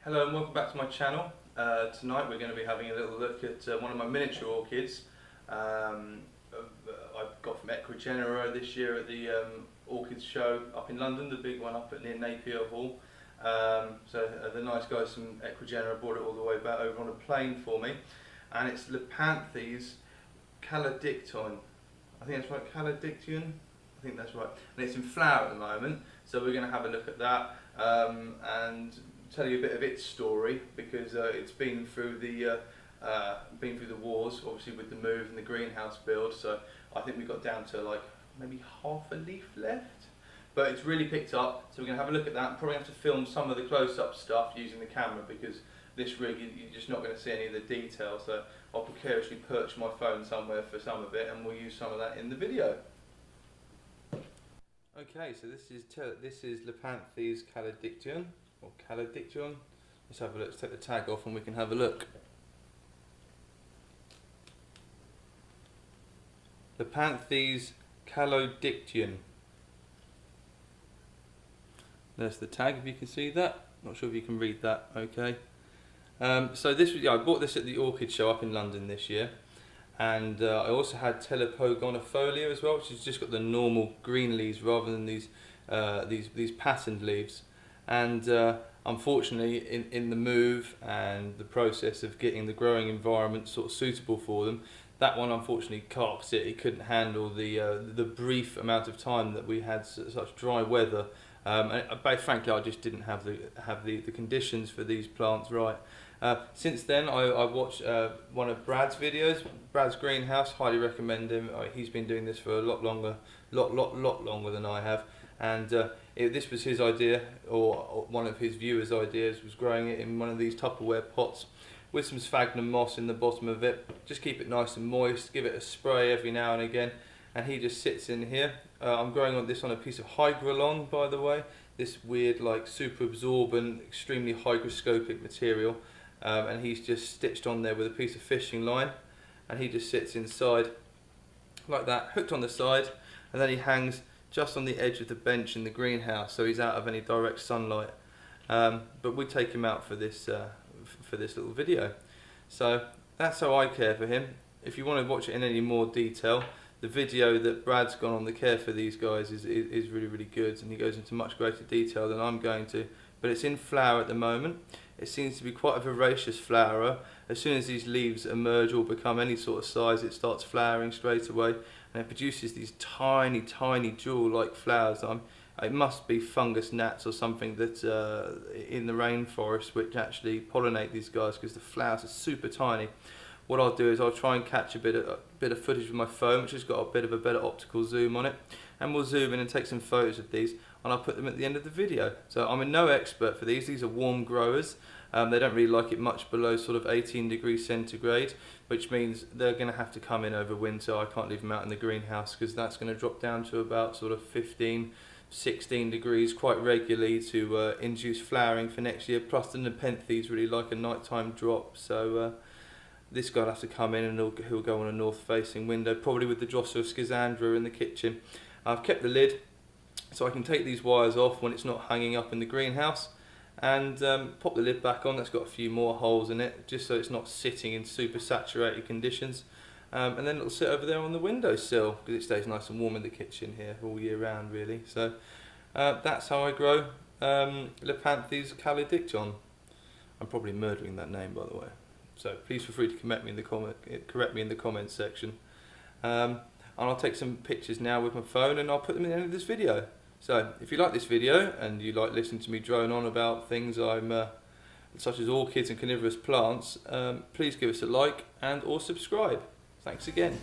Hello and welcome back to my channel. Tonight we're going to be having a little look at one of my miniature orchids I got from Ecuador this year at the Orchid show up in London, the big one up at near Napier Hall. The nice guys from Ecuador brought it all the way back over on a plane for me, and it's Lepanthes calodictyon. I think that's right, calodictyon. I think that's right, and it's in flower at the moment. So we're going to have a look at that and tell you a bit of its story, because it's been through the wars, obviously, with the move and the greenhouse build. So I think we got down to like maybe half a leaf left, but it's really picked up. So we're going to have a look at that. Probably have to film some of the close-up stuff using the camera, because this rig you're just not going to see any of the detail. So I'll precariously perch my phone somewhere for some of it, and we'll use some of that in the video. Okay, so this is Lepanthes calodictyon, or calodictyon. Let's have a look. Let's take the tag off and we can have a look. Lepanthes calodictyon. There's the tag, if you can see that. Not sure if you can read that. Okay. So this was, I bought this at the Orchid show up in London this year, and I also had Telepogonifolia as well, which has just got the normal green leaves rather than these patterned leaves. And unfortunately, in the move and the process of getting the growing environment sort of suitable for them, that one unfortunately carped it. It couldn't handle the brief amount of time that we had such dry weather. But frankly, I just didn't have the conditions for these plants right. Since then, I watched one of Brad's videos, Brad's Greenhouse. Highly recommend him. He's been doing this for a lot longer than I have. And this was his idea, or one of his viewers' ideas, was growing it in one of these Tupperware pots with some sphagnum moss in the bottom of it. Just keep it nice and moist, give it a spray every now and again, and he just sits in here. I'm growing this on a piece of hygralon, by the way, this weird, like, super absorbent, extremely hygroscopic material, and he's just stitched on there with a piece of fishing line, and he just sits inside like that, hooked on the side, and then he hangs just on the edge of the bench in the greenhouse, so he's out of any direct sunlight. But we take him out for this little video. So that's how I care for him. If you want to watch it in any more detail, the video that Brad's gone on the care for these guys is really good, and he goes into much greater detail than I'm going to. But it's in flower at the moment. It seems to be quite a voracious flowerer. As soon as these leaves emerge or become any sort of size, it starts flowering straight away, and it produces these tiny jewel-like flowers. It must be fungus gnats or something that in the rainforest which actually pollinate these guys, because the flowers are super tiny. What I'll do is I'll try and catch a bit of footage with my phone, which has got a bit of a better optical zoom on it, and we'll zoom in and take some photos of these, and I'll put them at the end of the video. So I'm no expert for these. These are warm growers. They don't really like it much below sort of 18 degrees centigrade, which means they're going to have to come in over winter. I can't leave them out in the greenhouse, because that's going to drop down to about sort of 15-16 degrees quite regularly to induce flowering for next year. Plus the Lepanthes really like a nighttime drop, so this guy will have to come in, and he'll go on a north-facing window, probably with the Drosera schizandra in the kitchen. I've kept the lid so I can take these wires off when it's not hanging up in the greenhouse, and pop the lid back on. That's got a few more holes in it, just so it's not sitting in super saturated conditions. And then it'll sit over there on the windowsill, because it stays nice and warm in the kitchen here all year round, really. So that's how I grow Lepanthes calodictyon. I'm probably murdering that name, by the way. So please feel free to correct me in the comments section. And I'll take some pictures now with my phone, and I'll put them in the end of this video. So if you like this video and you like listening to me drone on about things such as orchids and carnivorous plants, please give us a like and or subscribe. Thanks again.